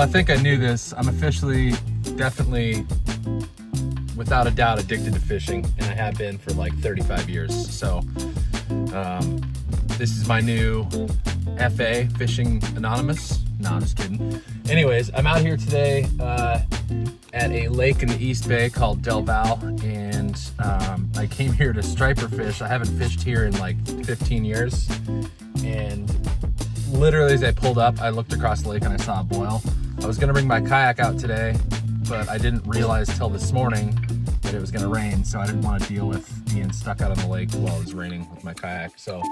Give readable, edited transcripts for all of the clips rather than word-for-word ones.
I think I knew this. I'm officially, definitely, without a doubt, addicted to fishing, and I have been for like 35 years. So this is my new FA, Fishing Anonymous. No, I'm just kidding. Anyways, I'm out here today at a lake in the East Bay called Del Valle, and I came here to striper fish. I haven't fished here in like 15 years, and literally as I pulled up, I looked across the lake and I saw a boil. I was gonna bring my kayak out today, but I didn't realize till this morning that it was gonna rain, so I didn't want to deal with being stuck out on the lake while it was raining with my kayak. So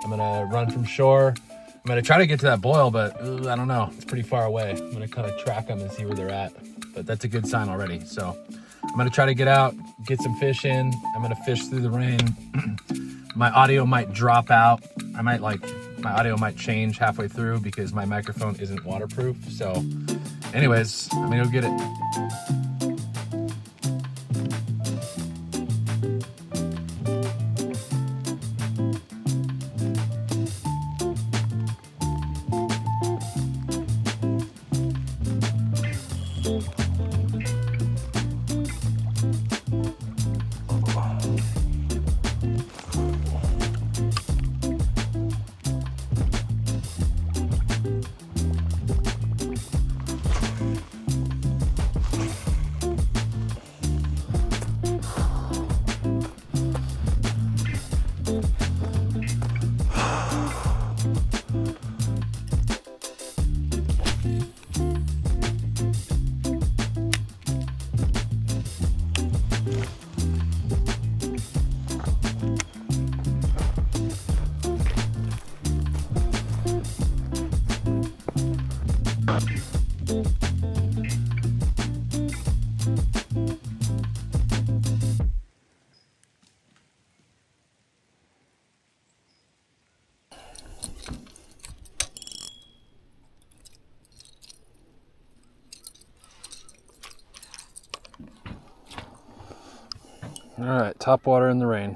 I'm gonna run from shore. I'm gonna try to get to that boil, but I don't know, it's pretty far away. I'm gonna kind of track them and see where they're at, but that's a good sign already. So I'm gonna try to get out, get some fish in. I'm gonna fish through the rain. My audio might drop out. My audio might change halfway through because my microphone isn't waterproof. So anyways, I'm gonna go get it. All right, top water in the rain.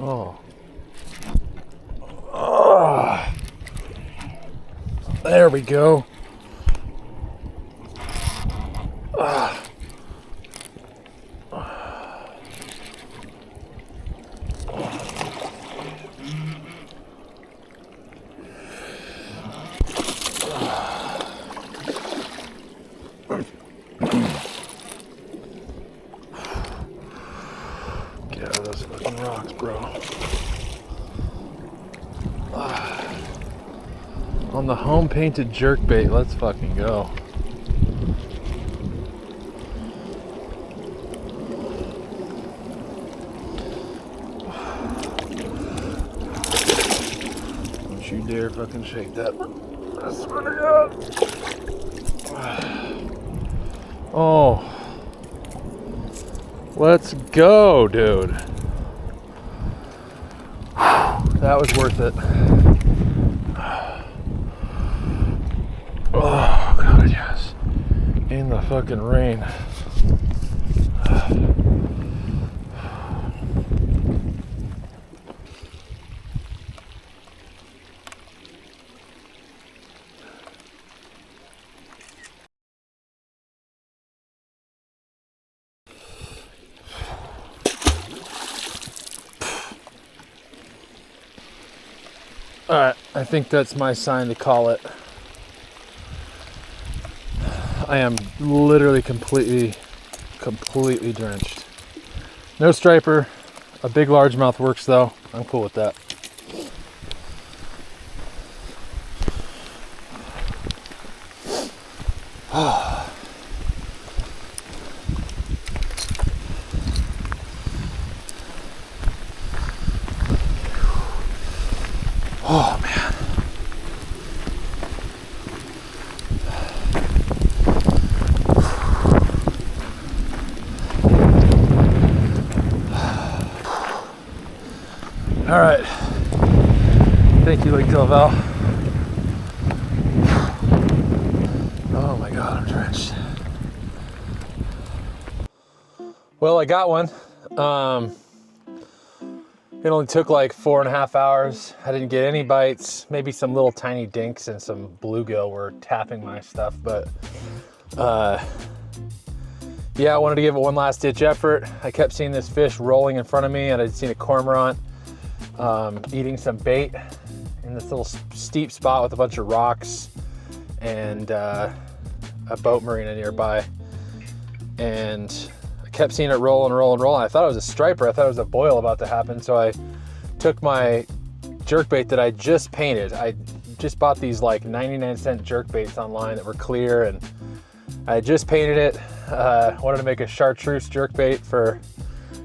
Oh, there we go. Get out of those fucking rocks, bro. On the home painted jerkbait, let's fucking go. Don't you dare fucking shake that. I swear to God. Oh. Let's go, dude. That was worth it. Oh. fucking rain. All right, I think that's my sign to call it. I am literally completely drenched. No striper. A big largemouth works though. I'm cool with that. Oh man. All right. Thank you, Lake Del Valle. Oh my God, I'm drenched. Well, I got one. It only took like 4.5 hours. I didn't get any bites. Maybe some little tiny dinks and some bluegill were tapping my stuff, but yeah, I wanted to give it one last ditch effort. I kept seeing this fish rolling in front of me, and I'd seen a cormorant eating some bait in this little steep spot with a bunch of rocks and a boat marina nearby. And I kept seeing it roll and roll and roll. I thought it was a striper. I thought it was a boil about to happen. So I took my jerkbait that I just painted. I just bought these like 99-cent jerkbaits online that were clear, and I just painted it. Wanted to make a chartreuse jerkbait for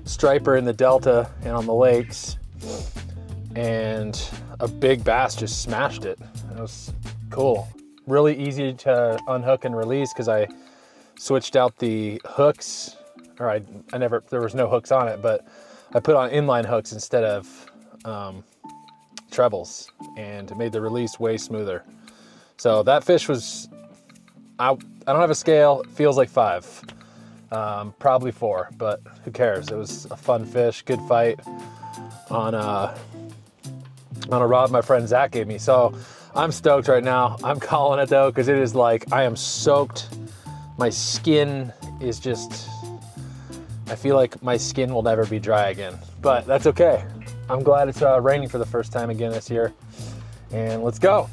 striper in the Delta and on the lakes. And a big bass just smashed it. It was cool. Really easy to unhook and release because I switched out the hooks, or I never, there was no hooks on it, but I put on inline hooks instead of trebles, and it made the release way smoother. So that fish was, I don't have a scale, it feels like 5, probably 4, but who cares? It was a fun fish, good fight on a rod my friend Zach gave me. So I'm stoked right now. I'm calling it though, because it is like, I am soaked. My skin is just, I feel like my skin will never be dry again, but that's okay. I'm glad it's raining for the first time again this year, and let's go.